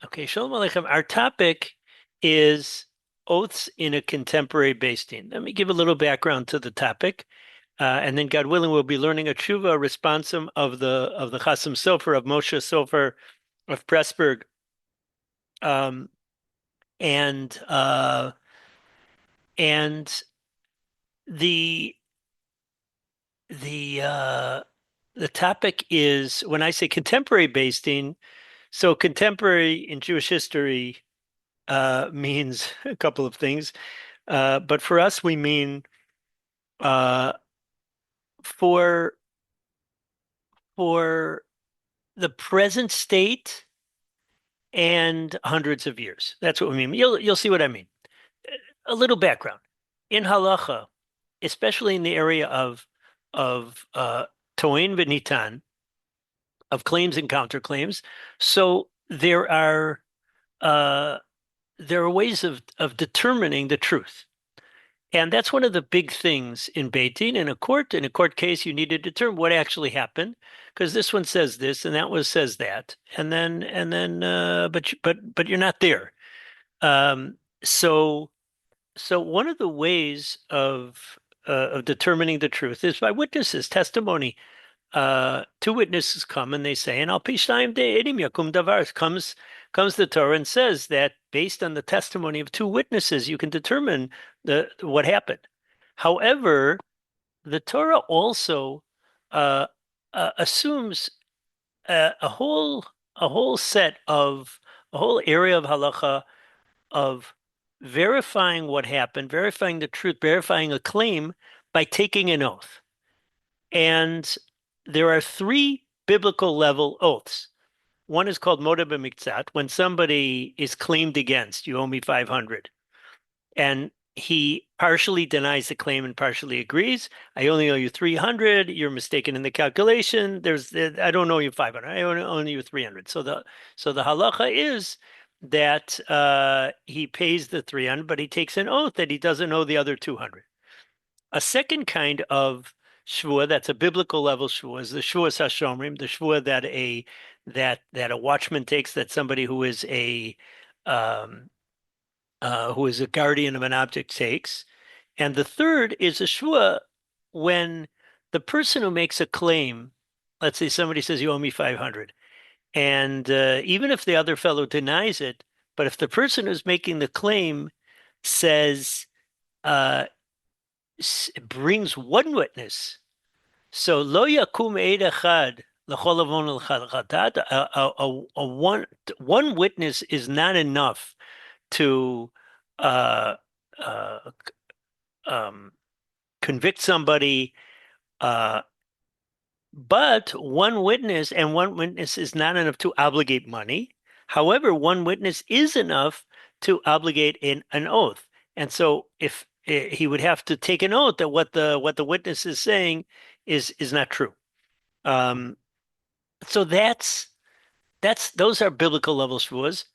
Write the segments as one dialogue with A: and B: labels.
A: Okay, Shalom Aleichem. Our topic is oaths in a contemporary Beit Din. Let me give a little background to the topic, and then God willing, we'll be learning a tshuva, a responsum of the Chasam Sofer of Moshe Sofer of Pressburg, um, and and the the uh, the topic is when I say contemporary Beit Din. So contemporary in Jewish history means a couple of things. But for us, we mean uh, for for the present state and hundreds of years. That's what we mean. You'll see what I mean. A little background in halacha, especially in the area of toin v'nitan, of claims and counterclaims. So uh, there are ways of determining the truth. And that's one of the big things in Beit Din. In a court, case, you need to determine what actually happened, because this one says this and that one says that, but you're not there. Um, so so one of the ways of determining the truth is by witnesses, testimony. Two witnesses come and they say, and al pi shnayim de'edim yakum davar. Comes the Torah and says that based on the testimony of two witnesses, you can determine what happened. However, the Torah also uh, assumes a whole set of a whole area of halacha of verifying what happened, verifying the truth, verifying a claim by taking an oath. And there are three biblical level oaths. One is called Moda b'miktzat, when somebody is claimed against, you owe me 500. And he partially denies the claim and partially agrees. I only owe you 300. You're mistaken in the calculation. I don't owe you 500. I only owe you 300. So the halacha is that he pays the 300, but he takes an oath that he doesn't owe the other 200. A second kind of shvua that's a biblical level shvua is the shvua sashomrim, the shvua that a watchman takes, that somebody um, who is a guardian of an object takes. And the third is a shvua when the person who makes a claim, let's say somebody says you owe me 500, and even if the other fellow denies it, but if the person who's making the claim says uh, brings one witness. So lo yakum eid echad l'chol avon l'chatat. One witness is not enough to uh, uh, um, convict somebody, uh, but one witness is not enough to obligate money. However, one witness is enough to obligate an oath. And so if he would have to take an oath that what the witness is saying is not true. Um, so those are biblical level shvuas.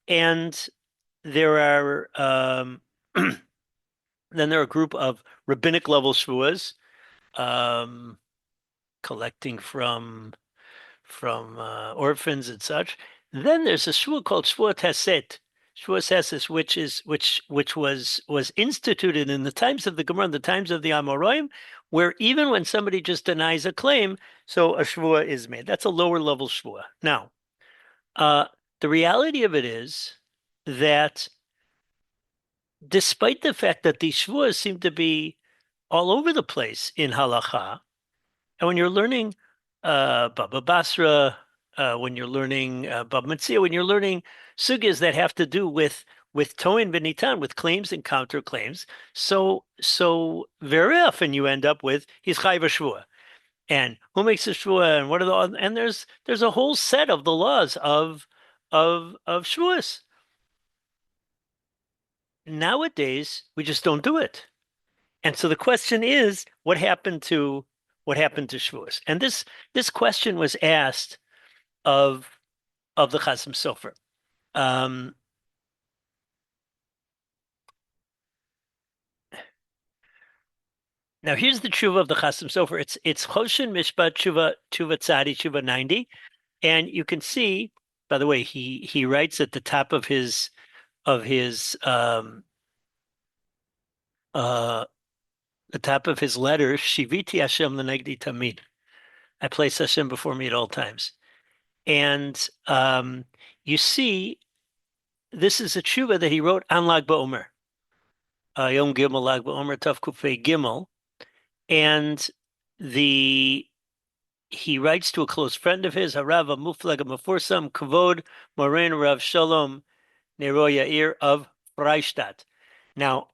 A: And there are then there are a group of rabbinic level shvuas, um, collecting from orphans and such. Then there's a shvua called shvuat haset, shvuat haset, which was instituted in the times of the Gemara, in the times of the Amoraim, where even when somebody just denies a claim, so a shvua is made. That's a lower level shvua. Now, uh, the reality of it is that despite the fact that these shvuas seem to be all over the place in halacha, and when you're learning Baba Basra, when you're learning Baba Metzia, when you're learning sugyas that have to do with Toin V'Nitan, with claims and counterclaims, so very often you end up with he's chayv shvua, and who makes a shvua, and what are and there's a whole set of the laws of shvuas. Nowadays, we just don't do it. And so the question is, what happened to Shavuos? And this question was asked of the Chasam Sofer. Um, Now here's the tshuva of the Chasam Sofer. It's Choshen Mishpat Tshuva Tzadi Tshuva 90, and you can see By the way, he writes at of his uh the top of his letter, Shiviti Hashem lenegdi tamid. I place Hashem before me at all times. And you see, this is a tshuva that he wrote on Lag BaOmer, Yom Gimel Lag BaOmer Tav Kufei Gimel, and the he writes to a close friend of his, Harav Muflag Mefursam Kavod Moren Rav Shalom Nero Yair of Freistadt. Now,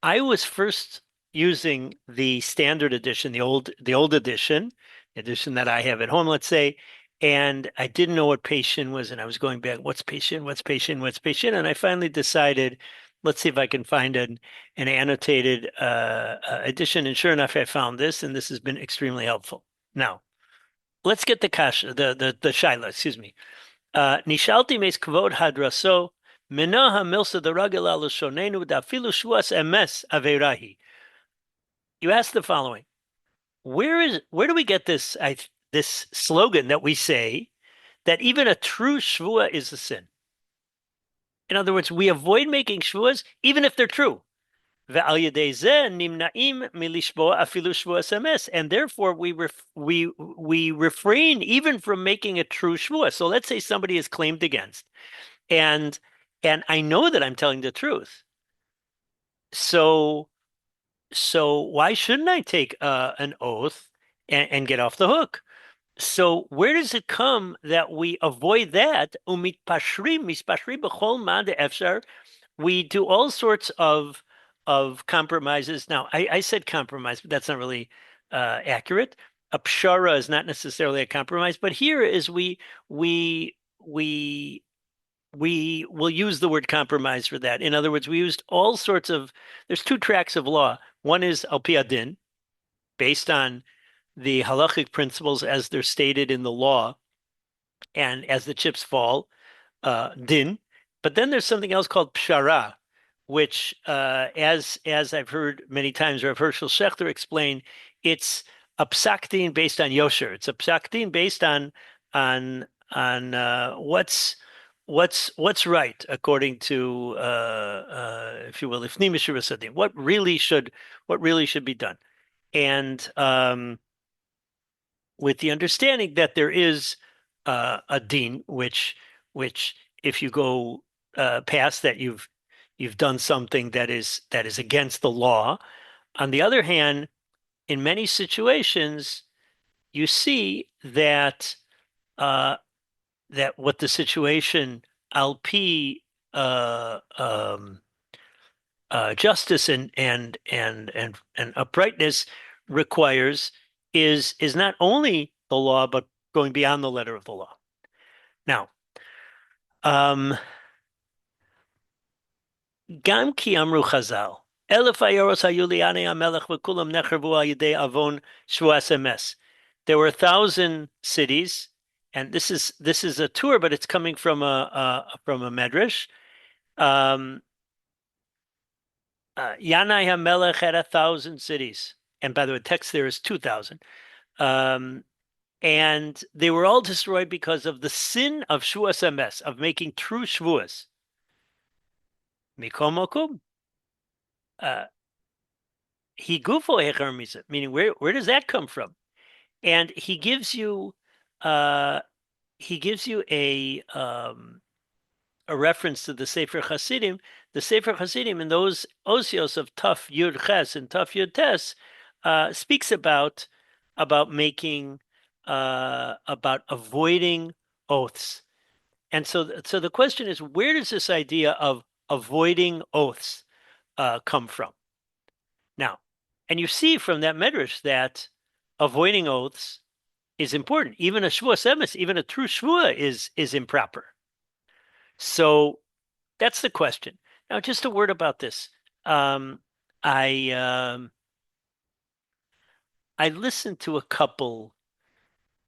A: I was first using the standard edition, the old edition that I have at home, let's say, and I didn't know what patient was, and I was going back, what's patient, what's patient, what's patient, and I finally decided, let's see if I can find an annotated edition, and sure enough, I found this, and this has been extremely helpful. Now, let's get the shaila, excuse me. Nishalti meis kavod hadraso minaha milsa deragel al shonenu dafilu shuas emes averahi. You ask the following: where do we get this slogan that we say that even a true shvua is a sin? In other words, we avoid making shvuas even if they're true. And therefore we refrain even from making a true shvua. So let's say somebody is claimed against, and I know that I'm telling the truth. So why shouldn't I take an oath and get off the hook? So where does it come that we avoid that? We do all sorts of compromises. Now, I said compromise, but that's not really accurate. A pshara is not necessarily a compromise, but here is we we we will use the word compromise for that. In other words, we used all sorts of. There's two tracks of law. One is al pi adin, based on the halachic principles as they're stated in the law, and as the chips fall, din. But then there's something else called pshara, which, as I've heard many times, Rav Hershel Schechter explain, it's a psak din based on yosher. It's a psak din based on what's right according to if you will, ifnim mishur what really should be done, and with the understanding that there is a din, which if you go past that, you've done something that is against the law. On the other hand, in many situations, you see that what the situation al pi justice and uprightness requires is not only the law but going beyond the letter of the law. Now, gam ki amru Chazal, elef ayoros hayu li'anei hamelech v'kulam nechravu al yedei avon shvuas emes. There were 1,000 cities, and this is a tour, but it's coming from a medrash. Yanai HaMelech had 1,000 cities, and by the way, the text there is 2,000. And they were all destroyed because of the sin of shvuas emes, of making true shvuas. Mikomokum, higufo hechar misa, meaning where does that come from? And he gives you a reference to the Sefer Hasidim. The Sefer Hasidim in those osios of Taf Yud Ches and Taf Yud Tes speaks about making about avoiding oaths. And so the question is, where does this idea of avoiding oaths come from? Now, and you see from that medrash that avoiding oaths is important. Even a shvuas emes, even a true shvua is improper. So that's the question. Now, just a word about this. I listened to a couple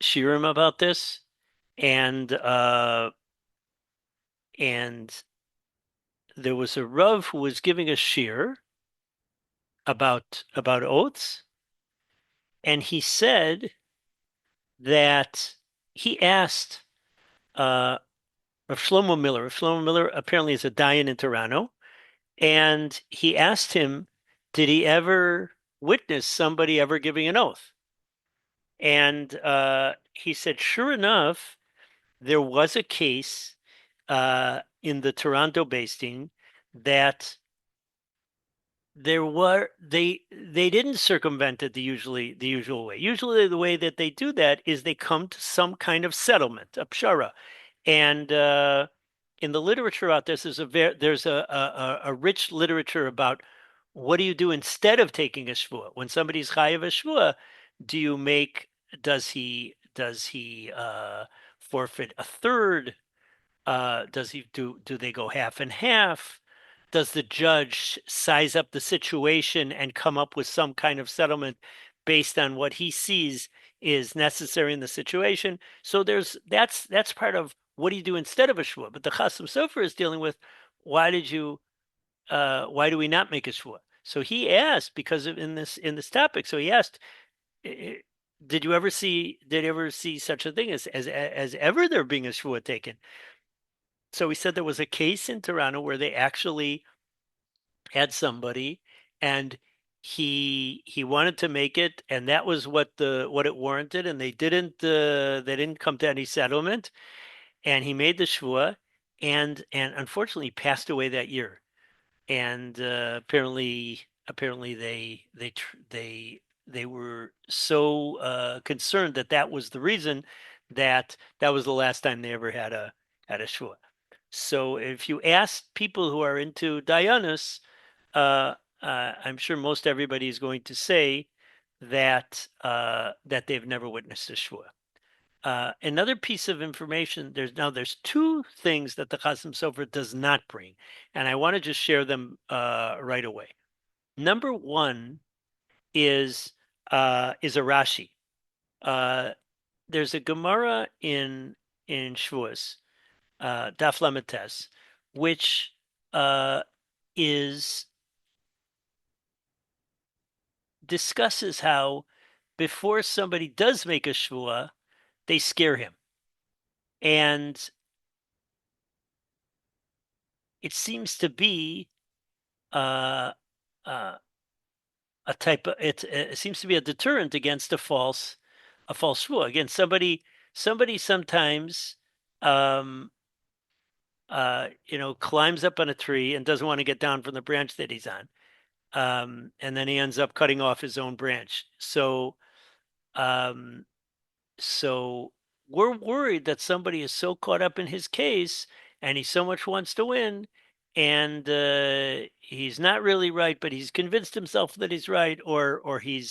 A: shirim about this, and there was a Rav who was giving a shir about oaths, and he said that he asked Rav Shlomo Miller. Rav Shlomo Miller apparently is a Dayan in Toronto, and he asked him, did he ever witness somebody ever giving an oath? And he said, sure enough, there was a case in the Toronto basting that they didn't circumvent it the usual way. Usually, the way that they do that is they come to some kind of settlement, a pshara, and in the literature out there, there's a rich literature about what do you do instead of taking a shvua when somebody's chayav a shvua. Do you make does he forfeit a third? Does he do they go half and half? Does the judge size up the situation and come up with some kind of settlement based on what he sees is necessary in the situation? So that's part of what do you do instead of a shvua. But the Chasam Sofer is dealing with why do we not make a shvua? So he asked because of in this topic. So he asked, did you ever see such a thing as ever there being a shvua taken? So he said there was a case in Toronto where they actually had somebody and he wanted to make it, and that was what it warranted, and they didn't come to any settlement, and he made the shvua, and unfortunately he passed away that year. And apparently they were so concerned that that was the reason that that was the last time they ever had a shvua. So if you ask people who are into Dionysus, uh, I'm sure most everybody is going to say that that they've never witnessed a shvua. Another piece of information, there's two things that the Chasam Sofer does not bring, and I want to just share them right away. Number one is a Rashi. Uh, there's a Gemara in Shavuos, Daf Lametes, which uh, is discusses how before somebody does make a shvua, they scare him, and it seems to be uh, uh, a type of it seems to be a deterrent against a false shvua. Again, somebody sometimes um, climbs up on a tree and doesn't want to get down from the branch that he's on, and then he ends up cutting off his own branch. Um, So we're worried that somebody is so caught up in his case and he so much wants to win, and he's not really right, but he's convinced himself that he's right, or he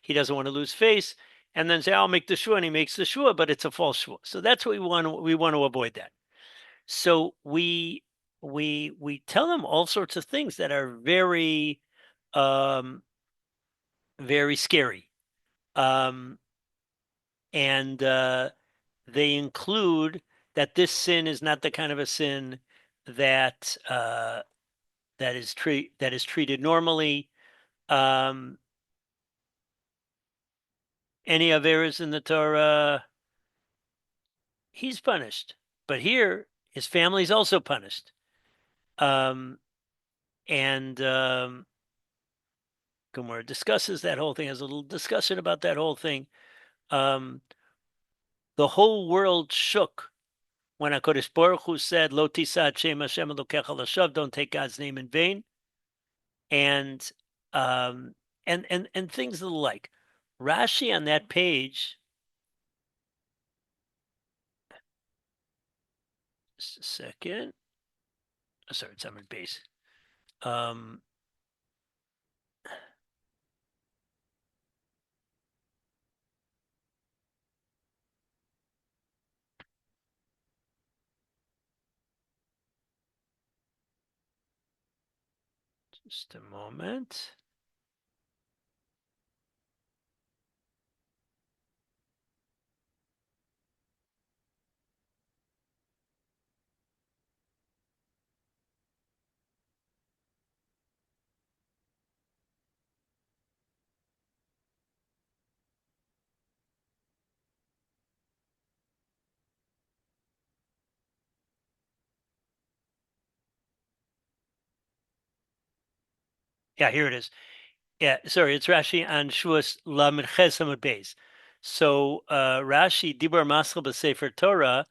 A: doesn't want to lose face, and then say, "I'll make the shua," and he makes the shua, but it's a false shua. So that's what we want to avoid that. So we tell them all sorts of things that are um, very scary. Um, and they include that this sin is not the kind of a sin that that is treated normally. Um, any Averas in the Torah, he's punished, but here his family is also punished. Um, and Gemara discusses that whole thing. Has a little discussion about that whole thing. Um, the whole world shook when HaKadosh Baruch Hu said, "Lo tisad Shem Hashem Elokecha l'shav," don't take God's name in vain, and um, and things of the like. Rashi on that page, just a second. Oh, sorry, it's on base. Um, just a moment. Yeah, here it is. Yeah, sorry, it's Rashi on Shuas Lamed Ches Amud Beis. So Rashi Dibur Maschil B'Sefer Torah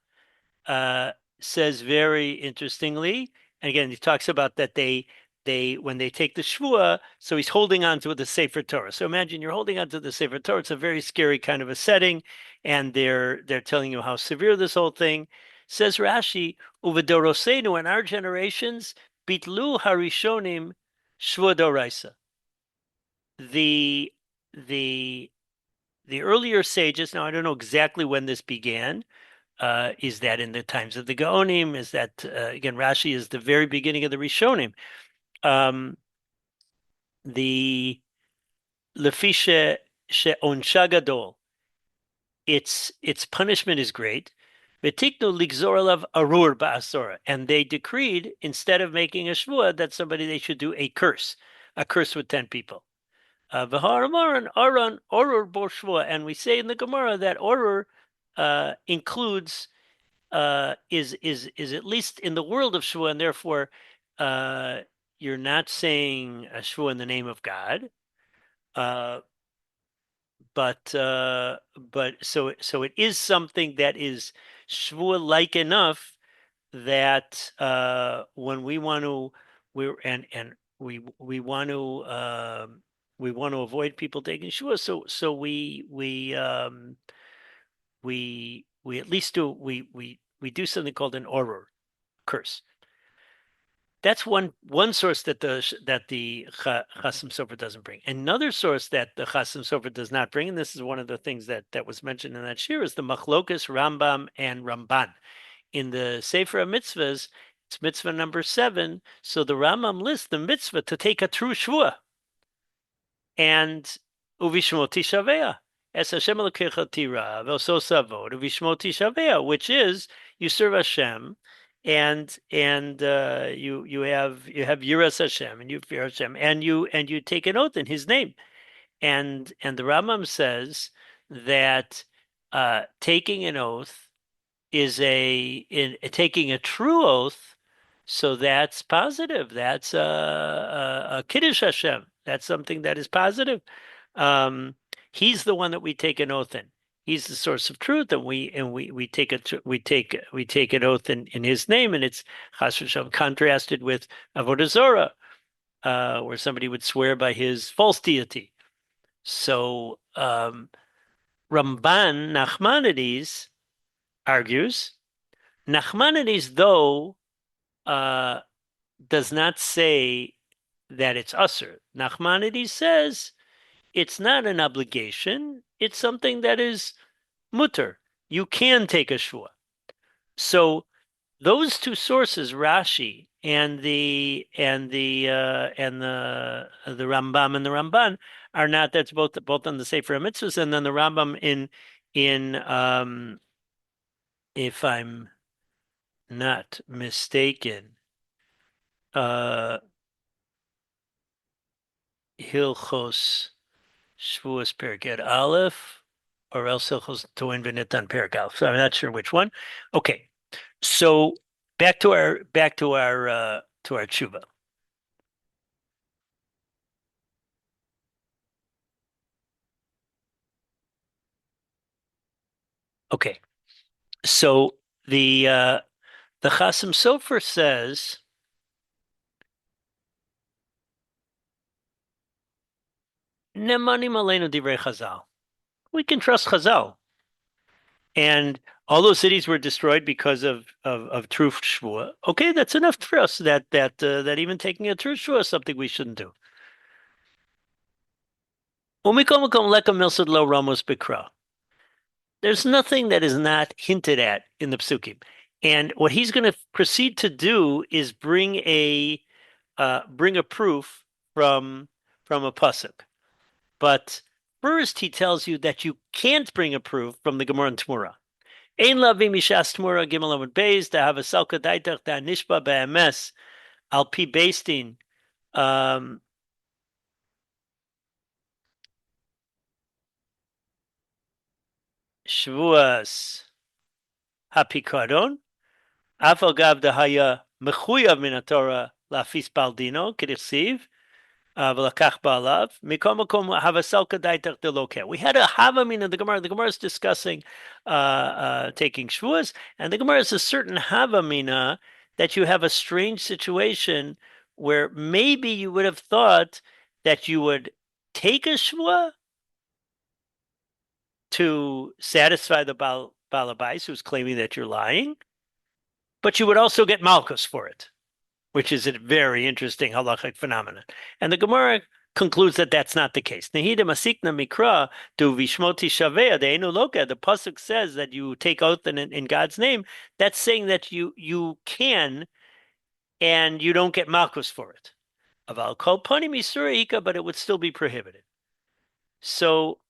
A: uh, says very interestingly, and again, he talks about that they when they take the shvua, so he's holding on to the Sefer Torah. So imagine you're holding on to the Sefer Torah. It's a very scary kind of a setting, and they're telling you how severe this whole thing. Says Rashi, Uvedorosenu in our generations, bitlu harishonim shvua doraisa. The the the earlier sages. Now I don't know exactly when this began. Is that in the times of the Gaonim? Is that again? Rashi is the very beginning of the Rishonim. The Lefisha she'onsha gadol. Its punishment is great. V'tiknu ligzor alav arur ba'asora, and they decreed instead of making a shvua that somebody they should do a curse with 10 people. V'haramaran aran orur bo shvua, and we say in the Gemara that orur includes is at least in the world of Shua, and therefore uh, you're not saying a Shua in the name of God, uh, but so it is something that is Shua like enough that when we want to we want to avoid people taking Shua, so we at least do we do something called an oror curse. That's one source that the Chasam Sofer doesn't bring. Another source that the Chasam Sofer does not bring, and this is one of the things that was mentioned in that shir, is the Machlokas Rambam and Ramban in the Sefer of Mitzvahs. It's mitzvah number 7. So the Rambam lists the mitzvah to take a true shvua, and uvishmo tishavea es Hashem Elokecha tira v'oso savod uvishmo tishavea, which is you serve Hashem and you have Yiras Hashem and you fear Hashem and you take an oath in His name, and the Rambam says that taking an oath is taking a true oath, so that's positive. That's a Kiddush Hashem. That's something that is positive. Um, he's the one that we take an oath in. He's the source of truth, and we take we take an oath in His name, and it's Chas v'shalom contrasted with Avodah Zorah, where somebody would swear by his false deity. So Ramban Nachmanides argues. Nachmanides, though, uh, does not say that it's usher. Nachmanides says it's not an obligation. It's something that is mutter. You can take a shua. So those two sources, Rashi and the Rambam and the Ramban, are not. That's both on the Sefer HaMitzvahs, and then the Rambam in if I'm not mistaken, uh, Hilchos Shavuos Perek Aleph, or else Hilchos Toin V'Nitan Perek Aleph. So I'm not sure which one. Okay, so back to our tshuva. Okay, so the Chasam Sofer says Nemanim Aleinu Divrei Chazal. We can trust Chazal. And all those cities were destroyed because of truth shvua. Okay, that's enough for us. That even taking a truth shvua is something we shouldn't do. There's nothing that is not hinted at in the psukim, and what he's going to proceed to do is bring a proof from a pasuk. But first, he tells you that you can't bring a proof from the Gemara and Tmura. Ein lavi mishas Tmura gimel amud beis to have a salka daitach da nishba be'emes al pi beistin shvuas hapikadon afal gav dahaya mechuyav min Torah lafis baldino k'dechsiv V'lakach ba'alav. Mikom makom havasel kadai tach delokeh. We had a havamin in the Gemara. The Gemara is discussing taking shvuas, and the Gemara is a certain havamina that you have a strange situation where maybe you would have thought that you would take a shvua to satisfy the balabais who's claiming that you're lying, but you would also get malchus for it, which is a very interesting halachic phenomenon. And the Gemara concludes that that's not the case. Nehida masikna mikra du vishmoti shavea deinu loka. The pasuk says that you take oath in God's name. That's saying that you can and you don't get malchus for it. Aval kol panim isura, but it would still be prohibited. So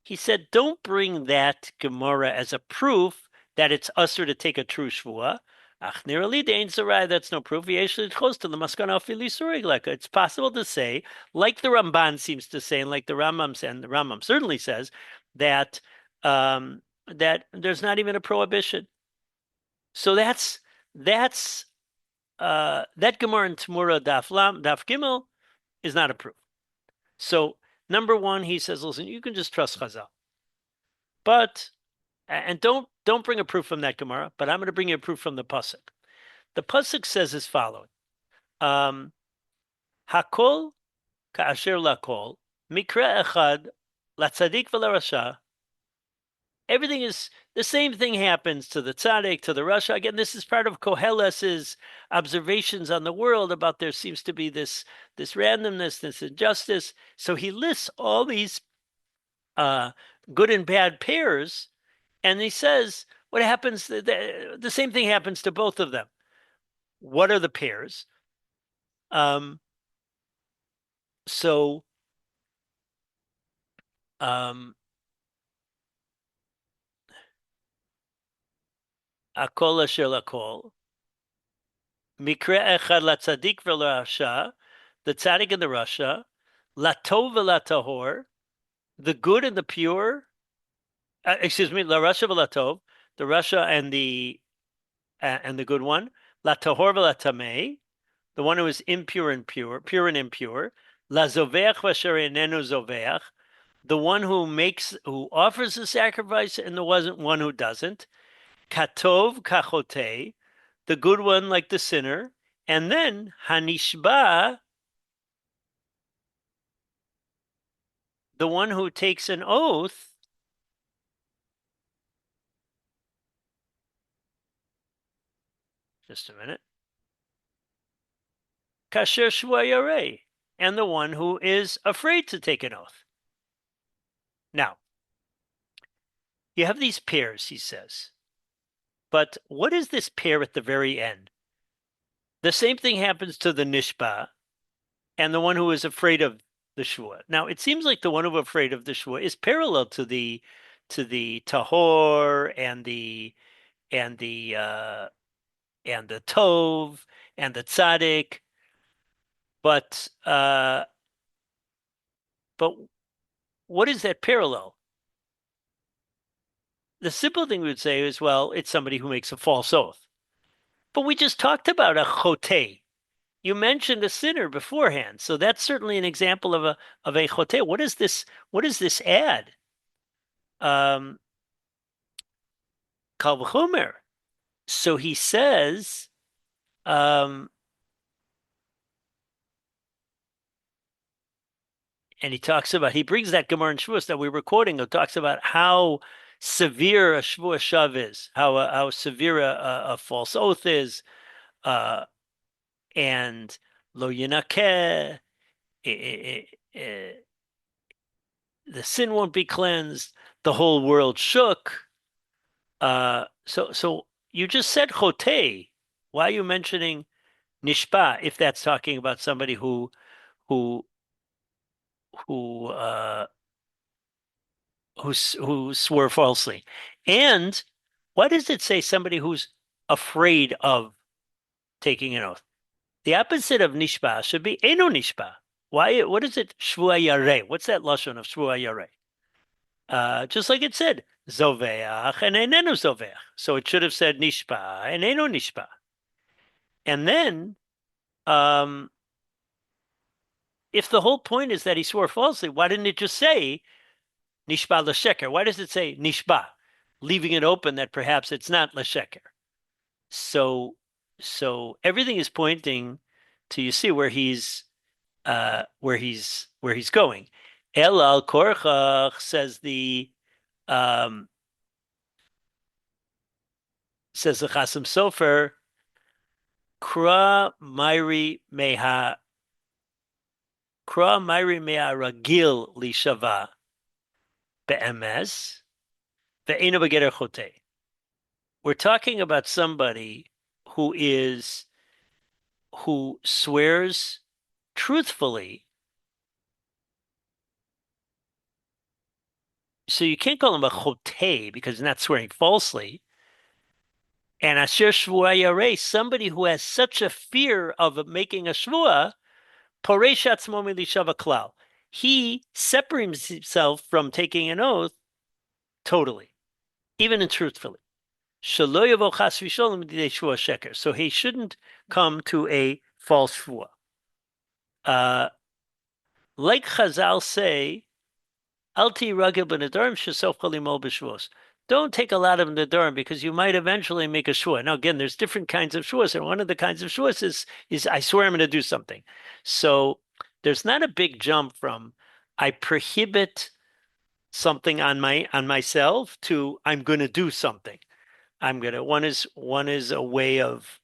A: he said, don't bring that Gemara as a proof that it's usher to take a true shvua. Ach nirali dein sarai, that's no proof. Close to the maskana fili suriglega. It's possible to say, like the Ramban seems to say, and like the Rambam and the Rambam certainly says, that that there's not even a prohibition. So that's that Gemara in Tamura Daf Gimel is not a proof. So number one, he says, listen, you can just trust Chazal. But and don't bring a proof from that Gemara, but I'm going to bring you a proof from the pasuk. The pasuk says as following: Hakol ka'asher lakol mikra echad latzadik v'larasha. Everything is the same thing happens to the tzaddik, to the rasha. Again, this is part of Koheles's observations on the world about there seems to be this randomness, this injustice. So he lists all these good and bad pairs, and he says what happens. The same thing happens to both of them. What are the pairs? So Akol asher lakol. Mikra echad latzadik v'larasha, the tzaddik and the rasha, latov v'latahor, the good and the pure. Excuse me, la rasha v'latov, the rasha and the good one, latahor v'latamei, the one who is impure and pure, pure and impure, la zoveach v'asher enenu zoveach, the one who offers a sacrifice and the one who doesn't. Katov kachote, the good one like the sinner, and then hanishba, the one who takes an oath. Just a minute. Kasher shvayare, and the one who is afraid to take an oath. Now, you have these pairs, he says. But what is this pair at the very end? The same thing happens to the nishba and the one who is afraid of the shvua. Now, it seems like the one who is afraid of the shvua is parallel to the tahor and the tov and the tzaddik, but what is that parallel? The simple thing we would say is, well, it's somebody who makes a false oath. But we just talked about a chotei. You mentioned a sinner beforehand, so that's certainly an example of a chotei. What is this? What does this add? Kal v'chomer. So he says, and he brings that Gemara in Shavuos that we were quoting. It talks about how severe a Shavuos shav is, how severe a false oath is, and lo yinakeh, the sin won't be cleansed. The whole world shook. So you just said chotei. Why are you mentioning nishpa if that's talking about somebody who swore falsely? And why does it say somebody who's afraid of taking an oath? The opposite of nishba should be eno nishba. Why? What is it? Shvua yareh. What's that lashon of shvua yareh? Just like it said, zoveach and enenu zoveach. So it should have said nishba and eno nishba. And then if the whole point is that he swore falsely, why didn't it just say nishba l'sheker? Why does it say nishba, leaving it open that perhaps it's not l'sheker? So, so everything is pointing to, you see where he's going. El al korchach, um, says the Chasam Sofer, kra mairi meha ragil li shava be'emes ve'eno b'geder chotei. We're talking about somebody who is who swears truthfully. So you can't call him a chotei because he's not swearing falsely. And asher shvua yarei, somebody who has such a fear of making a shvua, poresh atzmo milishava klal. He separates himself from taking an oath totally, even in truthfully. Shelo yavo chas v'sholom midei shvua sheker. So he shouldn't come to a false shvua. Like Chazal say, Alti ragil b'nedarim shesof chalimol b'shvuos. Don't take a lot of nedarim because you might eventually make a shvua. Now, again, there's different kinds of shvuas, and one of the kinds of shvuas is I swear I'm going to do something. So there's not a big jump from I prohibit something on myself to I'm going to do something. I'm gonna. One is a way of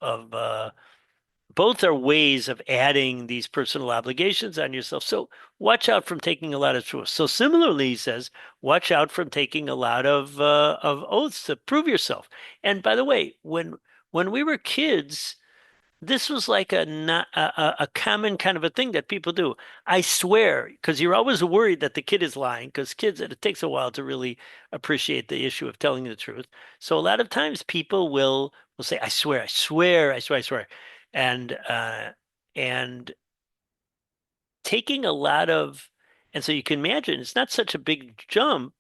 A: both are ways of adding these personal obligations on yourself. So watch out from taking a lot of truths. So similarly, he says, watch out from taking a lot of oaths to prove yourself. And by the way, when we were kids, this was like a common kind of a thing that people do. I swear, because you're always worried that the kid is lying, because kids, it takes a while to really appreciate the issue of telling the truth. So a lot of times people will say, I swear, I swear, I swear, I swear. And and taking a lot of, and so you can imagine it's not such a big jump,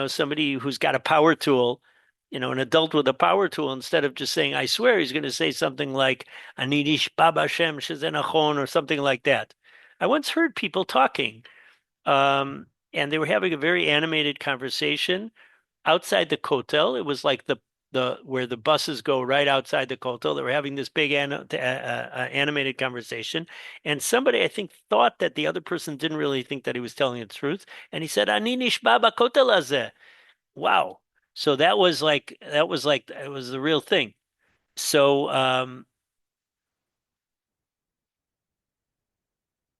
A: somebody who's got a power tool, an adult with a power tool, instead of just saying, I swear, he's going to say something like, Anidish Baba Shem Shezenachon, or something like that. I once heard people talking, and they were having a very animated conversation outside the Kotel. It was like the where the buses go right outside the Kotel. They were having this big animated conversation, and somebody I think thought that the other person didn't really think that he was telling the truth, and he said, "Ani nishba b'kotel hazeh." Wow! So that was like it was the real thing. So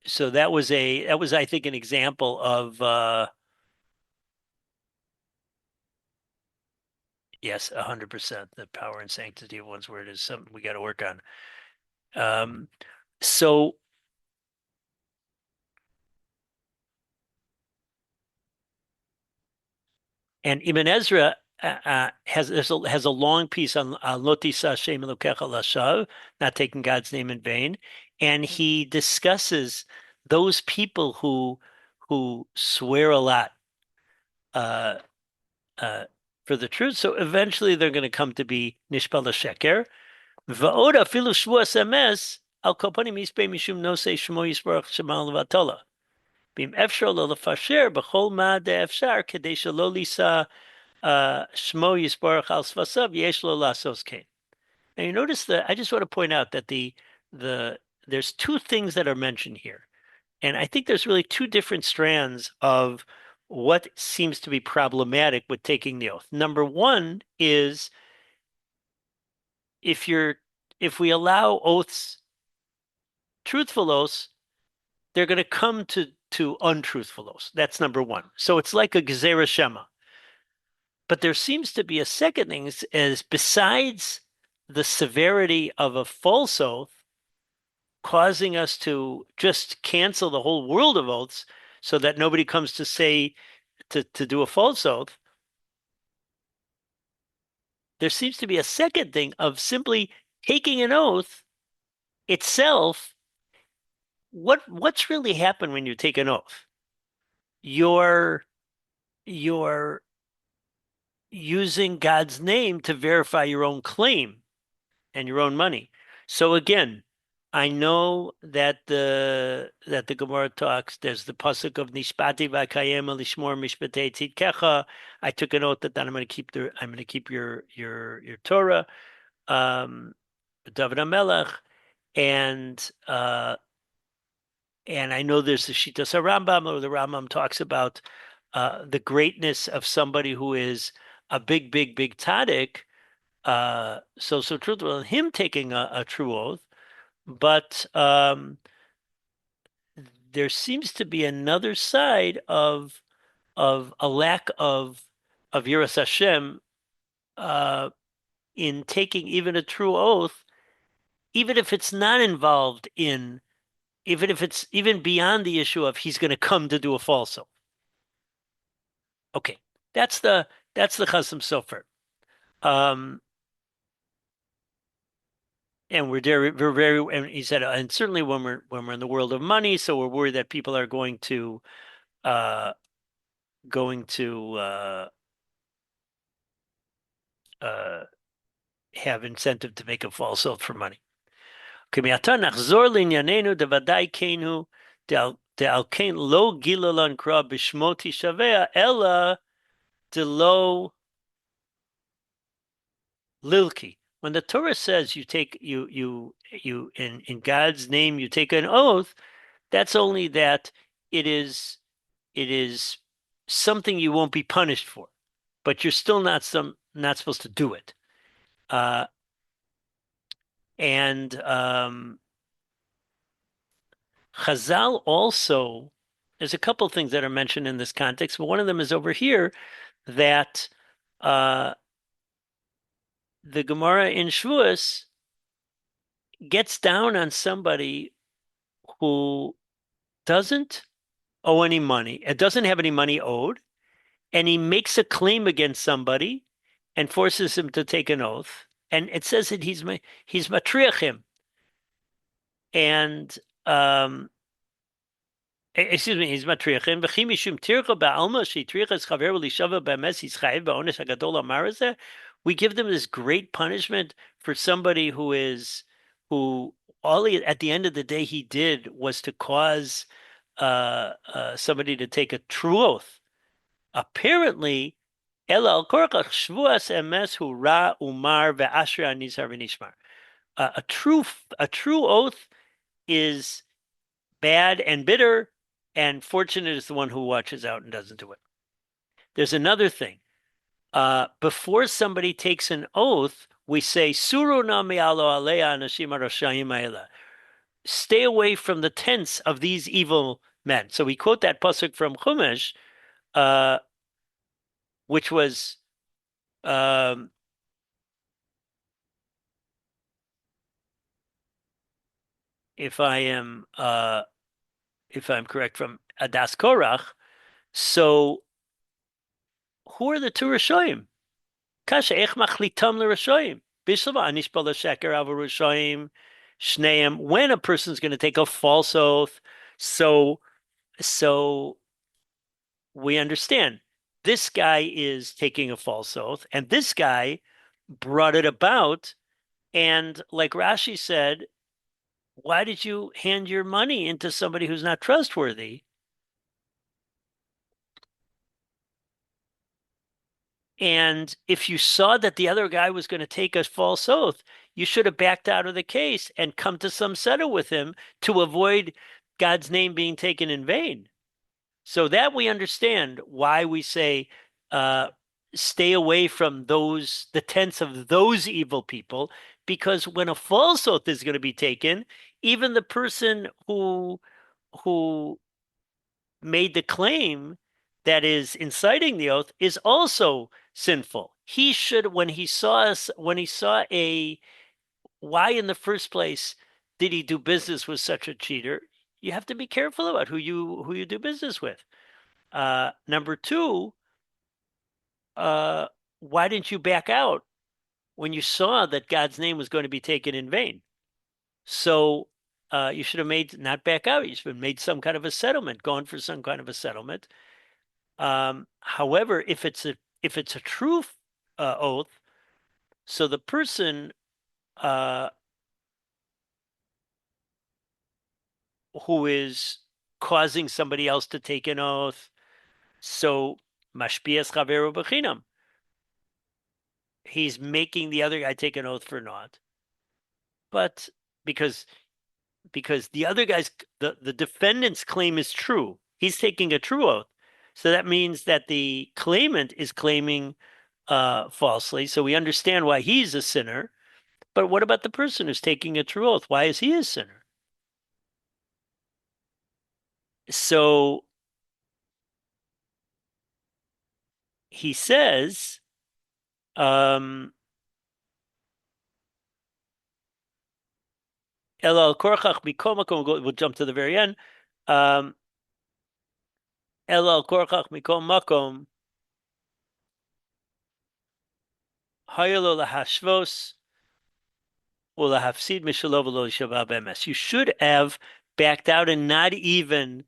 A: so that was I think an example of yes, 100%. The power and sanctity of one's word is something we got to work on. Um, so, and Ibn Ezra has a long piece on Lotisa Shem Elokecha Lashav, not taking God's name in vain, and he discusses those people who swear a lot uh, uh, for the truth. So eventually they're going to come to be Nishbal Sheker. Va'od afilu shvuas emes al kol panim yispei mishum nosei shmo yisbarach shemal levatala. Bim efshar lo lefasher b'chol ma de'efshar kedei shelo lisa shmo yisbarach al svasav yesh lo lasos kein. And you notice that I just want to point out that the there's two things that are mentioned here, and I think there's really two different strands of what seems to be problematic with taking the oath. Number one is if you're if we allow oaths, truthful oaths, they're going to come to untruthful oaths. That's number one. So it's like a gezerah shema. But there seems to be a second thing is besides the severity of a false oath causing us to just cancel the whole world of oaths so that nobody comes to say to do a false oath. There seems to be a second thing of simply taking an oath itself. What's really happened when you take an oath? You're using God's name to verify your own claim and your own money. So again, I know that the Gemara talks. There's the pasuk of Nishpati v'Kayem lishmor mishpatei tzidkecha. I took an oath that I'm going to keep your Torah, um, David HaMelech, and uh, and I know there's the Shitas Rambam, or the Rambam talks about the greatness of somebody who is a big tzaddik. So truthful, and him taking a true oath, but there seems to be another side of a lack of Yiras Hashem uh, in taking even a true oath, even if it's not involved in, even if it's even beyond the issue of he's going to come to do a false oath. Okay, that's the Chasam Sofer. Um, and we're very, and he said, and certainly when we're in the world of money, so we're worried that people are uh, going to uh, have incentive to make a false oath for money. כמעתה נחזור לענייננו דוודאי כן הוא, דעל כן לא גילה לנו קרא בשמו תשבע, אלא דלא lilki. When the Torah says you take you in God's name you take an oath, that's only that it is something you won't be punished for, but you're still not supposed to do it. Uh, and Chazal also, there's a couple of things that are mentioned in this context, but one of them is over here that uh, the Gemara in Shavuos gets down on somebody who doesn't owe any money, it doesn't have any money owed, and he makes a claim against somebody and forces him to take an oath. And it says that he's matriach him. And excuse me, he's matriachim. V'chi mishum tircha ba'alma shetrichas chaver l'shava b'emes he's chayiv ba'onesh hagadol amar hazeh. We give them this great punishment for somebody who all he, at the end of the day he did was to cause somebody to take a true oath. Apparently, el al korkach shvuas emes hu ra umar ve'ashri anizar v'nishmar. A true oath is bad and bitter, and fortunate is the one who watches out and doesn't do it. There's another thing. Before somebody takes an oath, we say, Suru na mi'alo alea anashim arashayim ha'ela. Stay away from the tents of these evil men. So we quote that pasuk from Chumash, which was um, if I'm correct, from Adas Korach. So who are the two Rishoyim? Kasha ech machlitam l'Rishoyim. Bishlava anishbal l'sheker avu Rishoyim shneim. When a person's going to take a false oath, so we understand this guy is taking a false oath, and this guy brought it about. And like Rashi said, why did you hand your money into somebody who's not trustworthy? And if you saw that the other guy was going to take a false oath, you should have backed out of the case and come to some settle with him to avoid God's name being taken in vain. So that we understand why we say stay away from the tents of those evil people, because when a false oath is going to be taken, even the person who made the claim that is inciting the oath is also sinful. He should, when he saw why in the first place did he do business with such a cheater? You have to be careful about who you do business with. Number two, why didn't you back out when you saw that God's name was going to be taken in vain? So you should have not back out. You should have made some kind of a settlement, gone for some kind of a settlement. However, if it's a true oath, so the person who is causing somebody else to take an oath. So mashpias chaveru b'chinam. He's making the other guy take an oath for naught. But because the other guy's the defendant's claim is true. He's taking a true oath. So that means that the claimant is claiming falsely. So we understand why he's a sinner. But what about the person who's taking a true oath? Why is he a sinner? So he says, Elal korchach mikomakom, we'll jump to the very end. Um, Elal korchach mikom makom, hayalo lahashvos, ulahafsid mishalov lo shavah bemes. You should have backed out and not even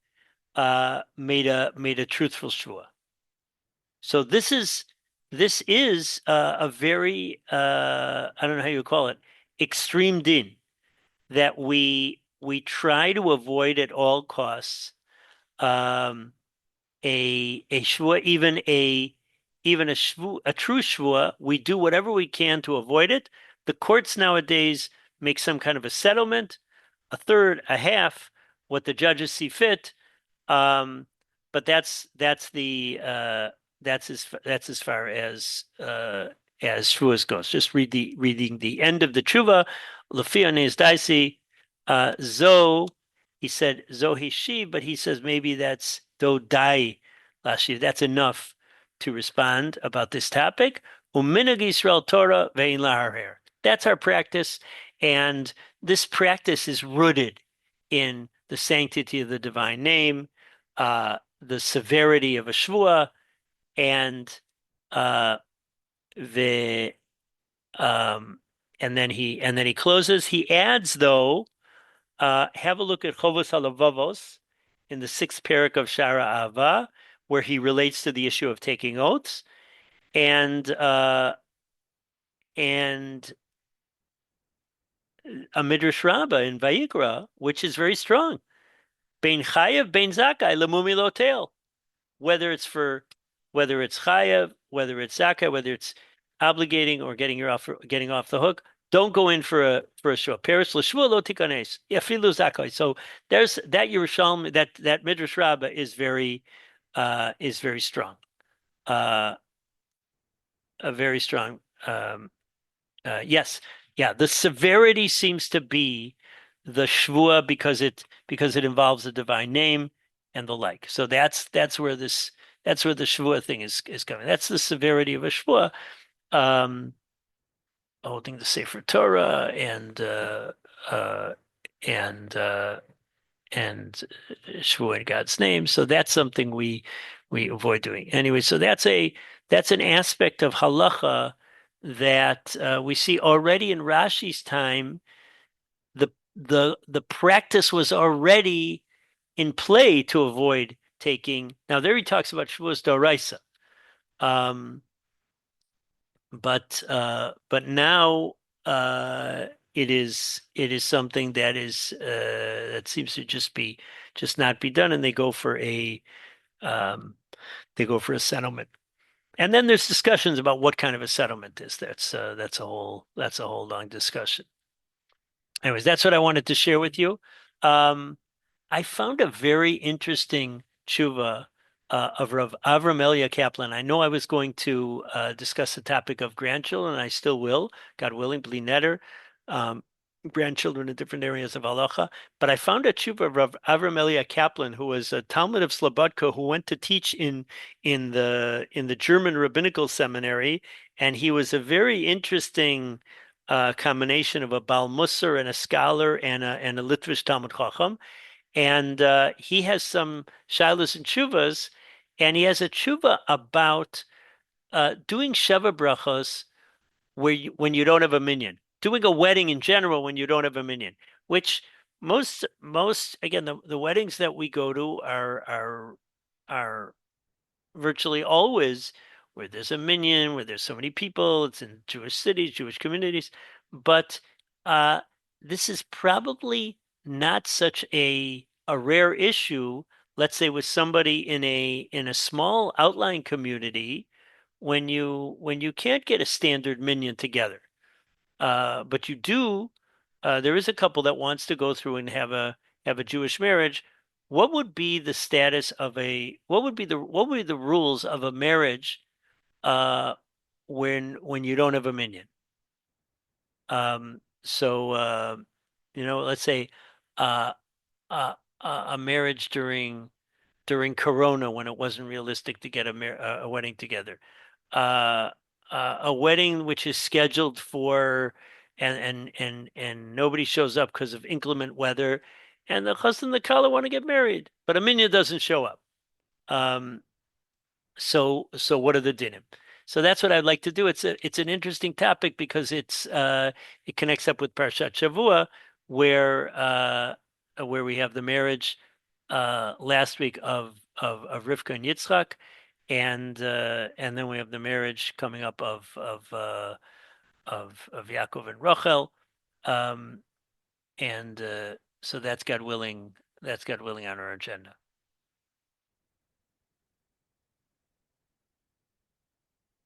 A: made a truthful shvua. So this is a very I don't know how you call it, extreme din that we try to avoid at all costs. Um, a shvua, even a shvu, a true shvua, we do whatever we can to avoid it. The courts nowadays make some kind of a settlement, a third, a half, what the judges see fit. Um, but that's as far as shvuas goes. Just reading the end of the tshuva. Lefia nes daisi zo. He said zo he, but he says maybe that's do dai lashi. That's enough to respond about this topic. Uminig Yisrael Torah vein laharer. That's our practice, and this practice is rooted in the sanctity of the divine name, the severity of a shvua, and uh, the and then he closes. He adds, though, have a look at Chovos Halavavos in the sixth parak of Shara Ava, where he relates to the issue of taking oaths, and and a Midrash Rabbah in Vayikra, which is very strong. Bein chayev, bein zakai, lemumi lo tail. Whether it's chayev, whether it's zakai, whether it's obligating or getting off the hook, don't go in for a shua. Peres l'shua lo tikanes yafilu zakai. So there's that Yerushalmi, that Midrash Rabbah is very strong, uh, a very strong. Yes, yeah. The severity seems to be the shvua because it involves the divine name and the like. So that's where the shvua thing is coming. That's the severity of a shvua, um, holding the Sefer Torah uh, and and shvua in God's name. So that's something we avoid doing anyway. So that's an aspect of halacha that we see already in Rashi's time. The practice was already in play to avoid taking. Now there he talks about shvuas d'oraisa, um, but now it is something that seems to just not be done, and um, they go for a settlement. And then there's discussions about what kind of a settlement is. That's a whole long discussion. Anyways, that's what I wanted to share with you. Um, I found a very interesting tshuva of Rav Avram Elia Kaplan. I know I was going to discuss the topic of grandchildren, and I still will, God willing, bli neder, um, grandchildren in different areas of halacha. But I found a tshuva of Rav Avram Elia Kaplan, who was a Talmud of Slobodka, who went to teach in the German rabbinical seminary, and he was a very interesting combination of a Bal Musar and a scholar and a Litvish Talmud Chacham. And he has some shilas and chuvas, and he has a chuva about doing sheva brachos when you don't have a minyan, doing a wedding in general when you don't have a minyan, which most again the weddings that we go to are virtually always where there's a minyan, where there's so many people. It's in Jewish cities, Jewish communities, but this is probably not such a rare issue, let's say with somebody in a small outlying community, when you can't get a standard minyan together, but you do, there is a couple that wants to go through and have a Jewish marriage. What would be the status of a what would be the rules of a marriage uh, when you don't have a minyan? So let's say uh, a marriage during Corona when it wasn't realistic to get a wedding together. Uh, a wedding which is scheduled for and nobody shows up because of inclement weather, and the chassan and the kala want to get married, but a minyan doesn't show up. Um, so what are the dinim? So that's what I'd like to do. It's an interesting topic because it connects up with Parshat Shavua, where we have the marriage last week of Rivka and Yitzchak, and then we have the marriage coming up of Yaakov and Rachel, um, and so that's God willing on our agenda.